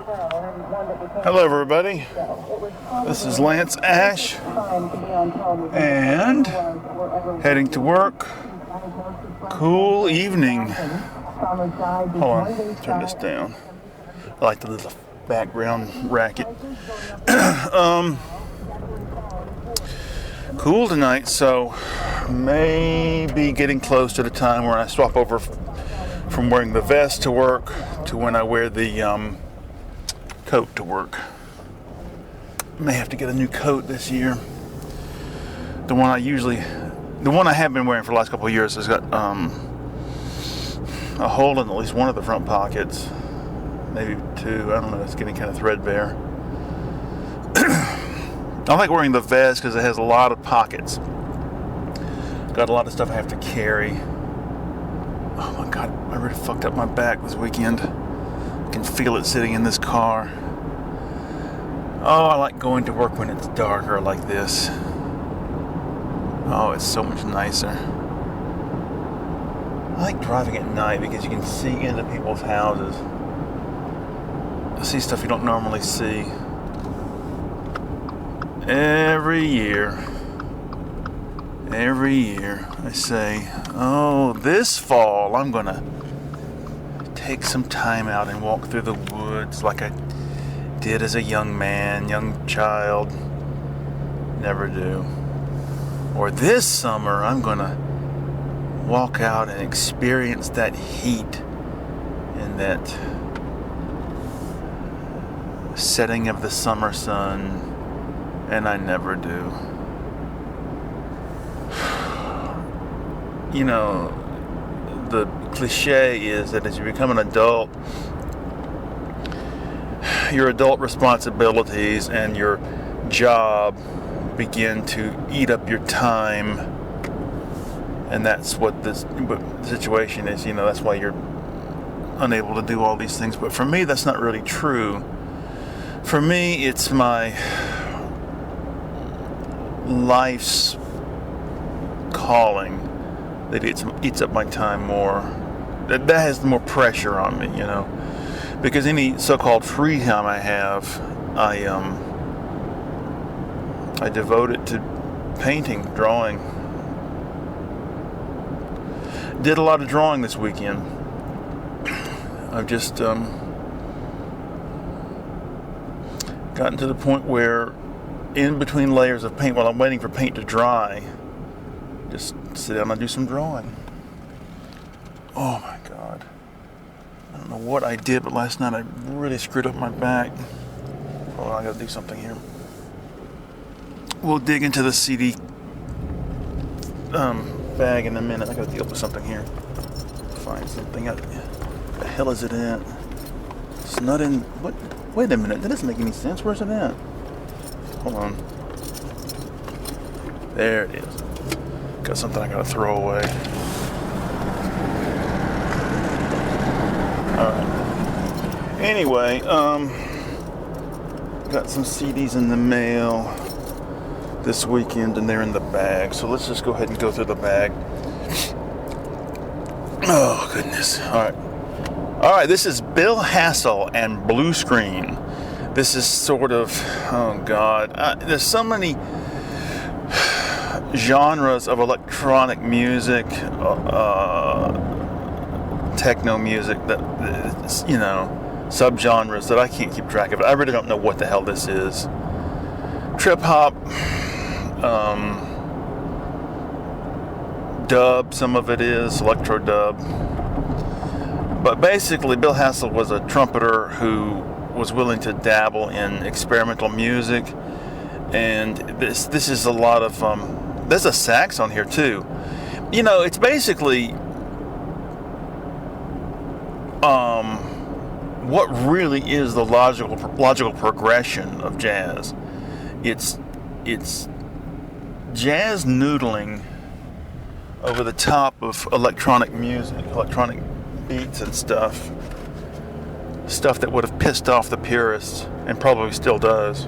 Hello everybody, this is Lance Ash and heading to work. Cool evening. Hold on, turn this down. I like the little background racket. Cool tonight, so maybe getting close to the time where I swap over from wearing the vest to work to when I wear the coat to work. May have to get a new coat this year. The one I have been wearing for the last couple of years has got a hole in at least one of the front pockets, maybe two. I don't know. It's getting kind of threadbare. I like wearing the vest because it has a lot of pockets. Got a lot of stuff I have to carry. Oh my God, I really fucked up my back this weekend. I can feel it sitting in this car. Oh, I like going to work when it's darker like this. Oh, it's so much nicer. I like driving at night because you can see into people's houses. I see stuff you don't normally see. Every year I say, oh, this fall I'm gonna take some time out and walk through the woods like I did as a young man, young child. Never do. Or this summer I'm gonna walk out and experience that heat and that setting of the summer sun. And I never do. You know, the cliche is that as you become an adult, your adult responsibilities and your job begin to eat up your time. And that's what the situation is. You know, that's why you're unable to do all these things. But for me, that's not really true. For me, it's my life's calling that eats up my time more. That has more pressure on me, you know, because any so-called free time I have, I devote it to painting, drawing. Did a lot of drawing this weekend. I've just gotten to the point where in between layers of paint, while I'm waiting for paint to dry, just sit down and do some drawing. Oh my God. I don't know what I did, but last night I really screwed up my back. Oh, I gotta do something here. We'll dig into the CD bag in a minute. I gotta deal with something here. Find something. What the hell is it in? It's not in. What? Wait a minute. That doesn't make any sense. Where's it at? Hold on. There it is. Got something I gotta throw away. Alright. Anyway, got some CDs in the mail this weekend and they're in the bag. So let's just go ahead and go through the bag. Oh, goodness. Alright, this is Bill Hassel and Blue Screen. This is sort of, oh God, there's so many genres of electronic music, techno music, that, you know, subgenres that I can't keep track of it. I really don't know what the hell this is. Trip hop, dub, some of it is, electro dub. But basically, Bill Hassel was a trumpeter who was willing to dabble in experimental music, and this is a lot of there's a sax on here too. You know, it's basically what really is the logical progression of jazz. It's jazz noodling over the top of electronic music, electronic beats and stuff that would have pissed off the purists and probably still does.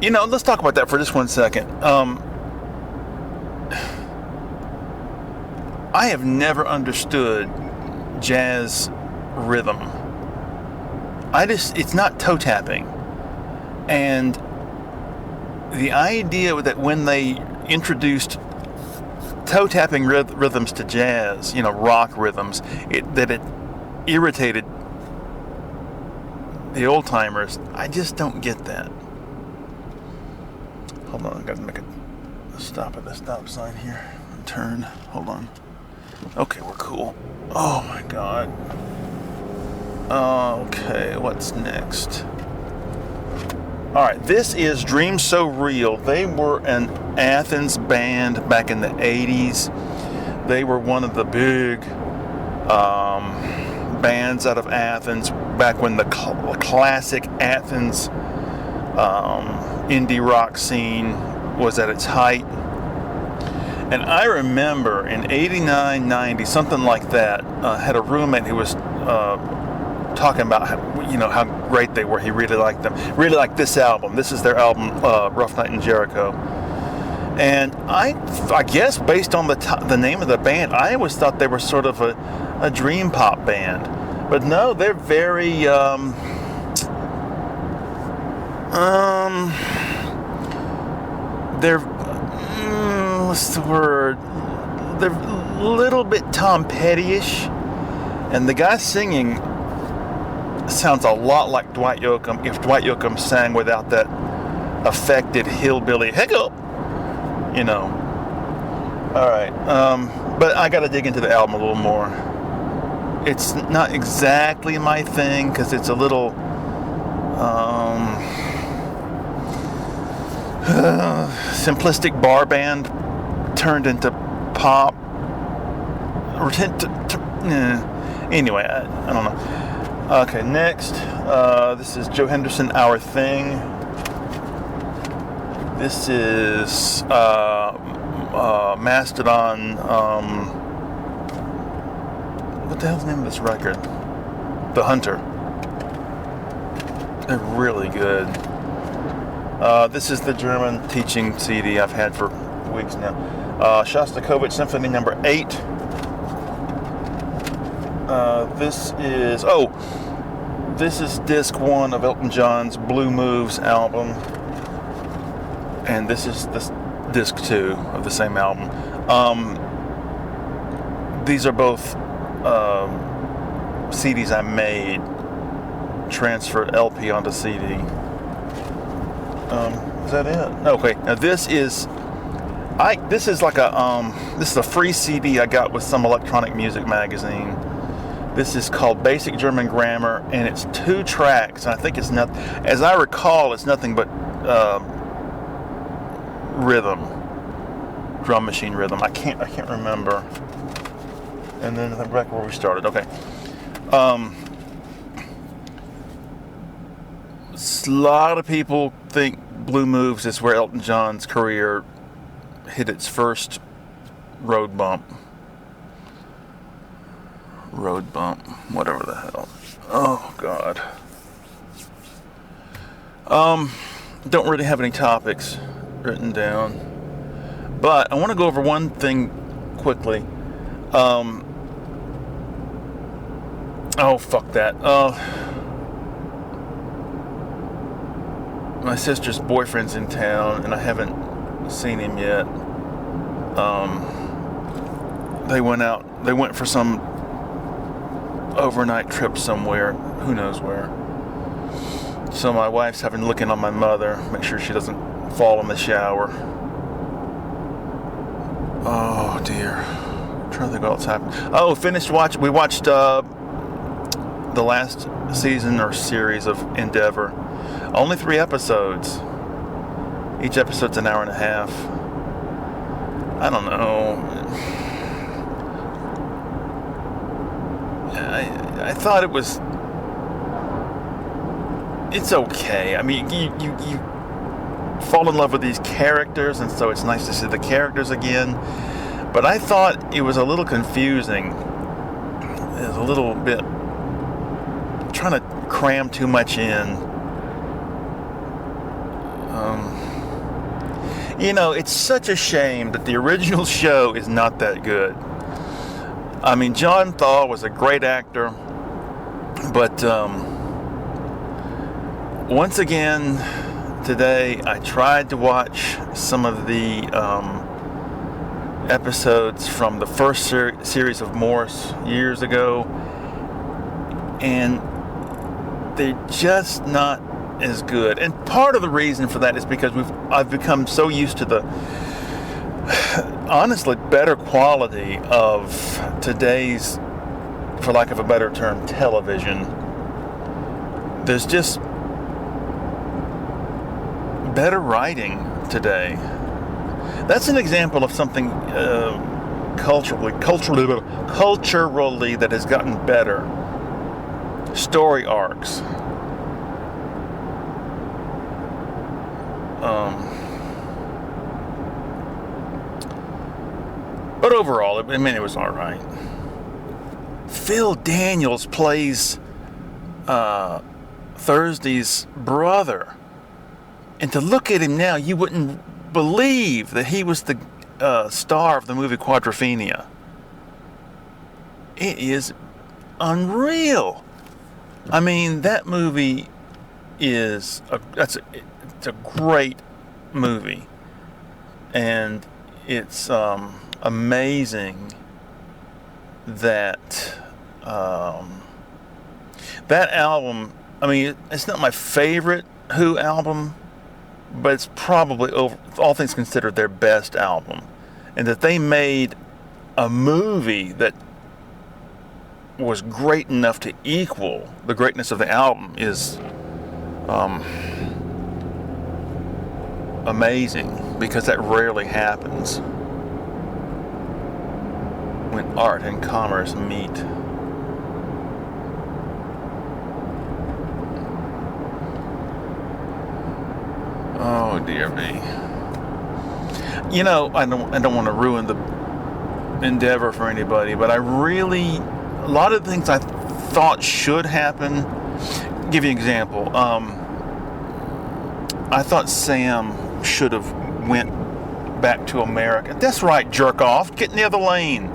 You know, let's talk about that for just 1 second. I have never understood jazz rhythm. it's not toe tapping. And the idea that when they introduced toe tapping rhythms to jazz, rock rhythms, that it irritated the old timers. I just don't get that. Hold on, I gotta make a stop at the stop sign here. Turn. Hold on. Okay, we're cool. Oh my god. Okay, what's next? Alright, this is Dreams So Real. They were an Athens band back in the 80s. They were one of the big bands out of Athens back when the classic Athens indie rock scene was at its height. And I remember in 89, 90, something like that, had a roommate who was talking about how great they were. He really liked them. Really liked this album. This is their album, Rough Night in Jericho. And I guess based on the name of the band, I always thought they were sort of a dream pop band. But no, they're very they're what's the word? They're a little bit Tom Petty-ish, and the guy singing sounds a lot like Dwight Yoakam if Dwight Yoakam sang without that affected hillbilly hiccup. All right, but I got to dig into the album a little more. It's not exactly my thing because it's a little simplistic bar band turned into pop. Anyway, I don't know. Okay, next, this is Joe Henderson, Our Thing. This is Mastodon. What the hell's the name of this record? The Hunter. They're really good. This is the German teaching CD I've had for weeks now. Shostakovich Symphony Number 8. This is disc 1 of Elton John's Blue Moves album. And this is disc 2 of the same album. These are both CDs I made, transferred LP onto CD. Is that it? Okay. Now this is like this is a free CD I got with some electronic music magazine. This is called Basic German Grammar, and it's 2 tracks. And I think it's not, as I recall, it's nothing but rhythm, drum machine rhythm. I can't remember. And then back where we started. Okay. A lot of people think Blue Moves is where Elton John's career hit its first road bump, whatever the hell. Oh God. Don't really have any topics written down, but I want to go over one thing quickly. Oh, fuck that. My sister's boyfriend's in town, and I haven't seen him yet. They went for some overnight trip somewhere, who knows where. So my wife's having to look in on my mother, make sure she doesn't fall in the shower. Oh dear. I'm trying to think what else happened. Oh, we watched the last season or series of Endeavor. Only 3 episodes. Each episode's an hour and a half. I don't know. I thought it was. It's okay. I mean, you fall in love with these characters, and so it's nice to see the characters again. But I thought it was a little confusing. It was a little bit trying to cram too much in. It's such a shame that the original show is not that good. I mean, John Thaw was a great actor, but once again, today I tried to watch some of the episodes from the first series of Morse years ago, and they're just not as good. And part of the reason for that is because I've become so used to the honestly better quality of today's, for lack of a better term, television. There's just better writing today. That's an example of something culturally that has gotten better. Story arcs. But overall, I mean, it was all right. Phil Daniels plays Thursday's brother. And to look at him now, you wouldn't believe that he was the star of the movie Quadrophenia. It is unreal. I mean, that movie is it's a great movie, and it's amazing that that album. I mean, it's not my favorite Who album, but it's probably, all things considered, their best album. And that they made a movie that was great enough to equal the greatness of the album is amazing, because that rarely happens when art and commerce meet. Oh dear me. You know, I don't want to ruin the endeavor for anybody, but a lot of things I thought should happen. I'll give you an example. I thought Sam should have went back to America. That's right, jerk off. Get in the other lane.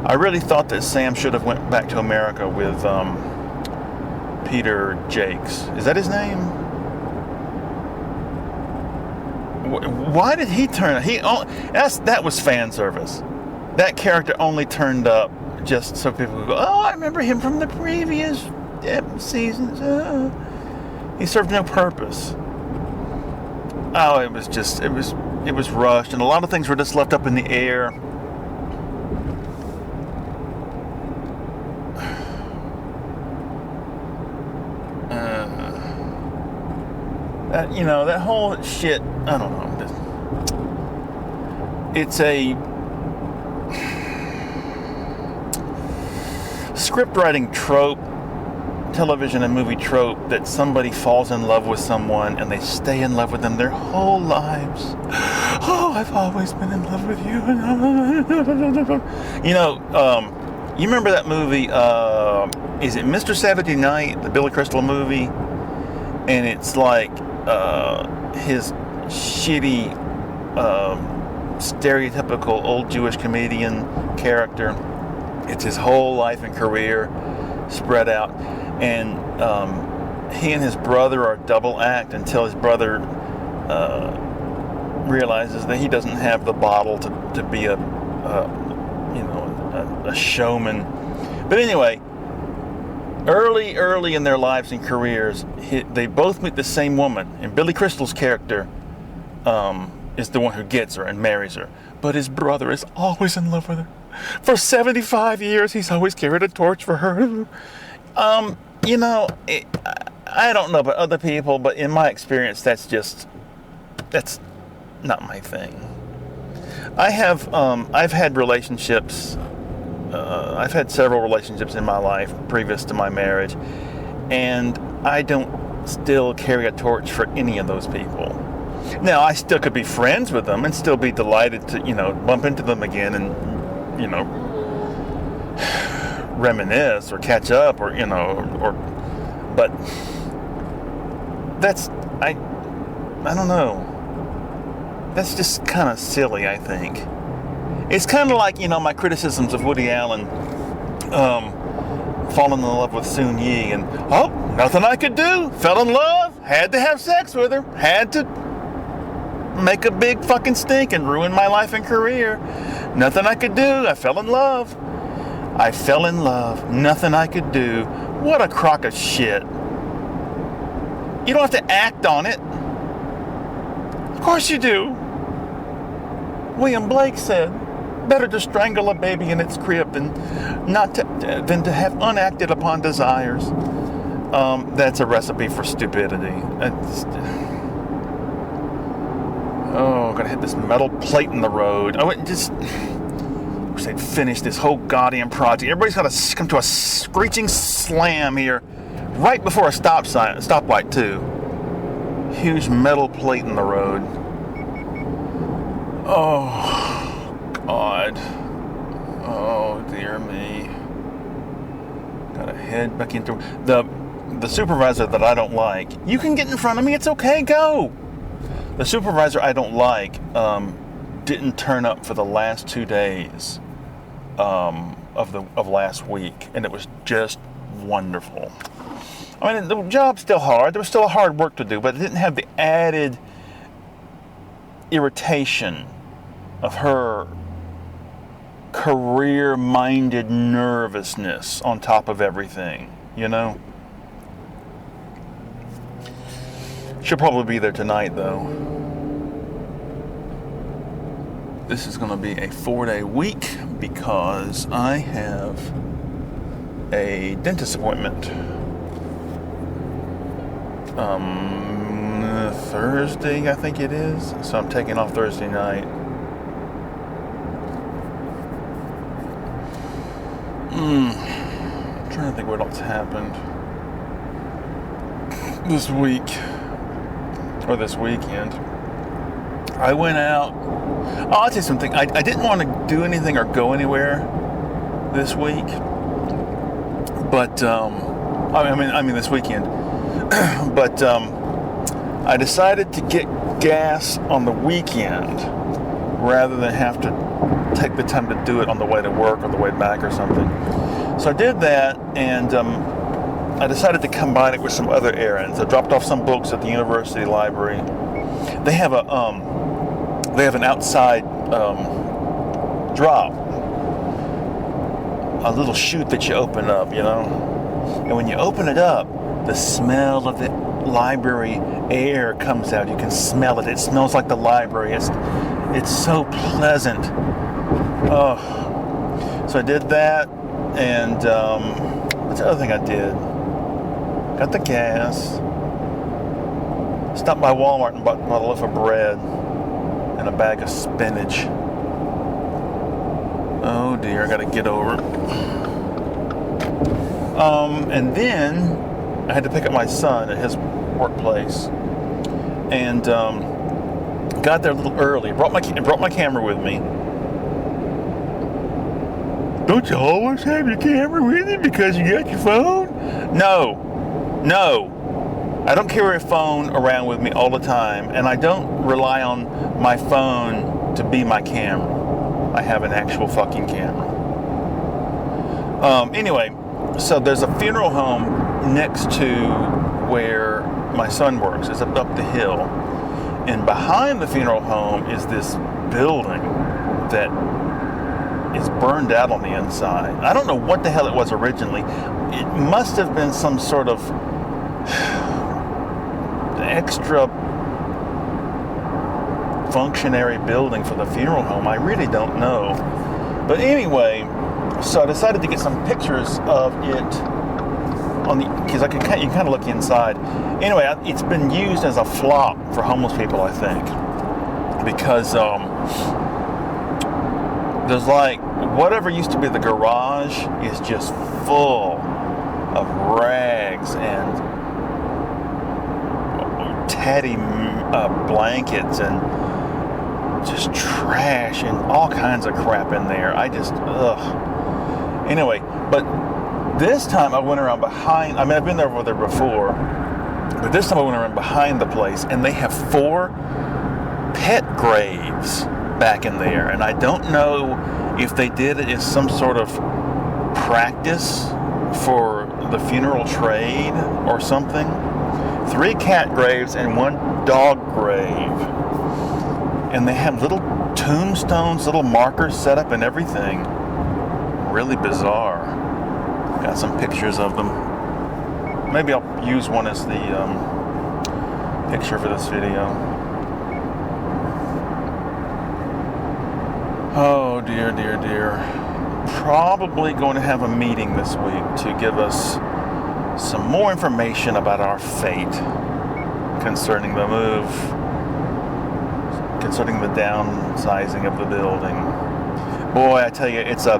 I really thought that Sam should have went back to America with Peter Jakes. Is that his name? Why did he turn? That was fan service. That character only turned up just so people would go, "Oh, I remember him from the previous seasons." He served no purpose. Oh, it was rushed, and a lot of things were just left up in the air. That whole shit, I don't know. It's a script writing trope, television and movie trope, that somebody falls in love with someone and they stay in love with them their whole lives. Oh, I've always been in love with you. You remember that movie, is it Mr. Saturday Night, the Billy Crystal movie? And it's like his shitty, stereotypical old Jewish comedian character. It's his whole life and career spread out. And he and his brother are a double act until his brother realizes that he doesn't have the bottle to be a showman. But anyway, early in their lives and careers, they both meet the same woman, and Billy Crystal's character is the one who gets her and marries her. But his brother is always in love with her. For 75 years, he's always carried a torch for her. I don't know about other people, but in my experience, that's not my thing. I've had relationships. I've had several relationships in my life previous to my marriage, and I don't still carry a torch for any of those people. Now, I still could be friends with them and still be delighted to, bump into them again and, reminisce or catch up or but that's, I don't know. That's just kind of silly, I think. It's kind of like, my criticisms of Woody Allen fallen in love with Soon Yi, and nothing I could do. Fell in love, had to have sex with her, had to make a big fucking stink and ruin my life and career. Nothing I could do. I fell in love. Nothing I could do. What a crock of shit. You don't have to act on it. Of course you do. William Blake said, better to strangle a baby in its crib than to have unacted upon desires. That's a recipe for stupidity. I'm gonna hit this metal plate in the road. I wish they'd finish this whole goddamn project. Everybody's got to come to a screeching slam here, right before a stoplight too. Huge metal plate in the road. Oh God. Oh dear me. Gotta head back into the supervisor that I don't like. You can get in front of me. It's okay. Go. The supervisor I don't like didn't turn up for the last 2 days of last week, and it was just wonderful. I mean, the job's still hard. There was still hard work to do, but it didn't have the added irritation of her career-minded nervousness on top of everything, you know? She'll probably be there tonight, though. This is going to be a 4-day week because I have a dentist appointment Thursday, I think it is. So I'm taking off Thursday night. I'm trying to think what else happened this week. Or this weekend. I went out. I'll tell you something. I didn't want to do anything or go anywhere this week. But, I mean this weekend. But, I decided to get gas on the weekend rather than have to take the time to do it on the way to work or the way back or something. So I did that, and I decided to combine it with some other errands. I dropped off some books at the university library. They have an outside drop, a little chute that you open up, you know. And when you open it up, the smell of the library air comes out. You can smell it. It smells like the library. It's so pleasant. Oh, so I did that, and what's the other thing I did? Got the gas, stopped by Walmart and bought a loaf of bread and a bag of spinach. Oh dear, I gotta get over it. And then I had to pick up my son at his workplace, and got there a little early. Brought my camera with me. Don't you always have your camera with you because you got your phone? No. I don't carry a phone around with me all the time, and I don't rely on my phone to be my camera. I have an actual fucking camera. Anyway, so there's a funeral home next to where my son works. It's up the hill. And behind the funeral home is this building that is burned out on the inside. I don't know what the hell it was originally. It must have been some sort of extra functionary building for the funeral home. I really don't know. But anyway, so I decided to get some pictures of it because you can kind of look inside. Anyway, it's been used as a flop for homeless people, I think, because there's like whatever used to be the garage is just full of rags and tatty blankets and just trash and all kinds of crap in there. Anyway, but this time I went around behind. I mean, I've been over there before, but this time I went around behind the place, and they have 4 pet graves back in there, and I don't know if they did it as some sort of practice for the funeral trade or something. 3 cat graves and 1 dog grave. And they have little tombstones, little markers set up and everything. Really bizarre. Got some pictures of them. Maybe I'll use one as the picture for this video. Oh dear, dear, dear. Probably going to have a meeting this week to give us some more information about our fate concerning the move, concerning the downsizing of the building. Boy, I tell you, it's a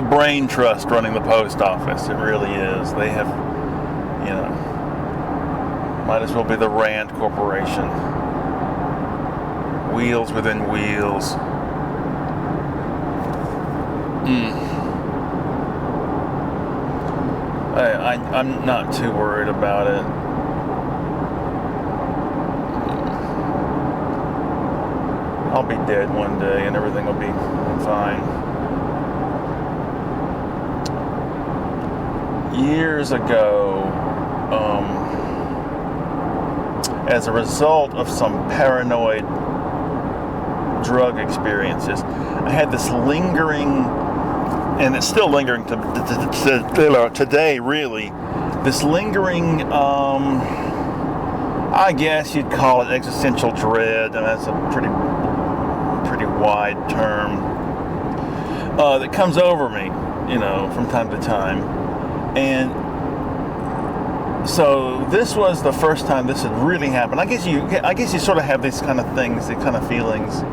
brain trust running the post office. It really is. They have, might as well be the Rand Corporation. Wheels within wheels. I'm not too worried about it. I'll be dead one day and everything will be fine. Years ago, as a result of some paranoid drug experiences, I had this lingering, and it's still lingering today, really, this lingering, I guess you'd call it existential dread, and that's a pretty wide term, that comes over me, from time to time. And so this was the first time this had really happened. I guess you sort of have these kind of things, these kind of feelings,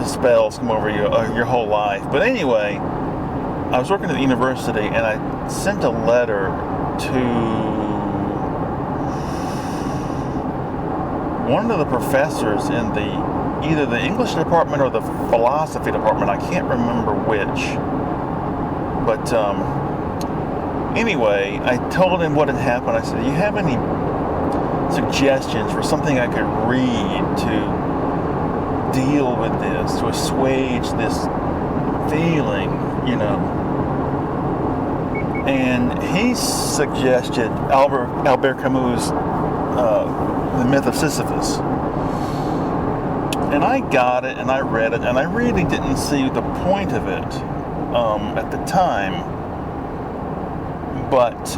spells come over you your whole life. But anyway, I was working at the university and I sent a letter to one of the professors in either the English department or the philosophy department. I can't remember which. But anyway, I told him what had happened. I said, "Do you have any suggestions for something I could read to deal with this, to assuage this feeling, And he suggested Albert Camus' The Myth of Sisyphus. And I got it, and I read it, and I really didn't see the point of it at the time. But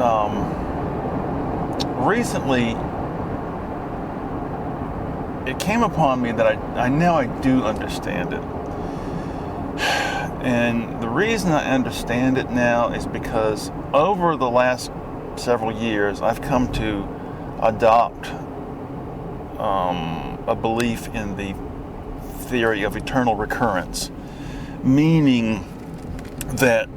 recently, it came upon me that I now I do understand it. And the reason I understand it now is because over the last several years, I've come to adopt a belief in the theory of eternal recurrence, meaning that,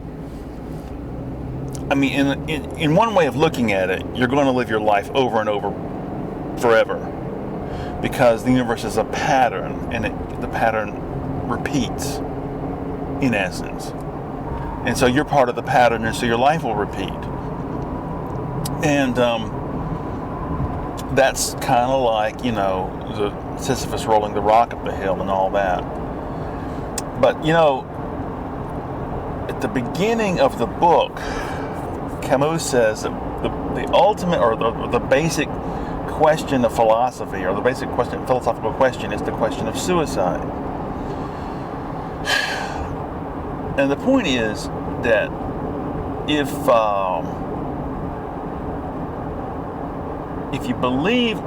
in one way of looking at it, you're going to live your life over and over forever, because the universe is a pattern, and the pattern repeats, in essence. And so you're part of the pattern, and so your life will repeat. And that's kind of like, the Sisyphus rolling the rock up the hill and all that. But, at the beginning of the book, Camus says that the ultimate, or the basic question of philosophy, or the basic philosophical question, is the question of suicide. And the point is that if you believe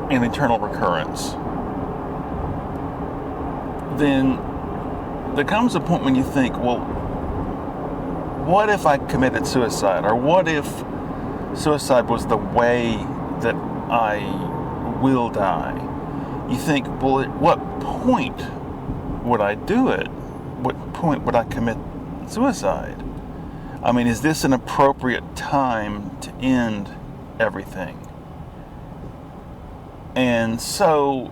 in eternal recurrence, then there comes a point when you think, well, what if I committed suicide? Or what if suicide was the way that I will die? You think, well, at what point would I do it? What point would I commit suicide? Is this an appropriate time to end everything? And so,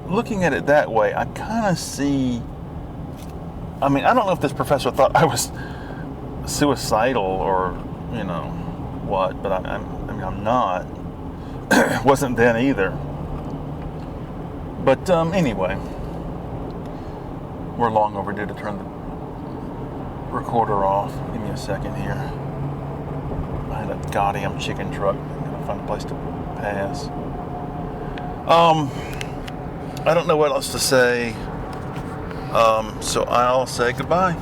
looking at it that way, I kind of see, I don't know if this professor thought I was suicidal or, what, but I'm not. Wasn't then either. But anyway, we're long overdue to turn recorder off. Give me a second here. Behind a goddamn chicken truck. I'm gonna find a place to pass. I don't know what else to say. So I'll say goodbye.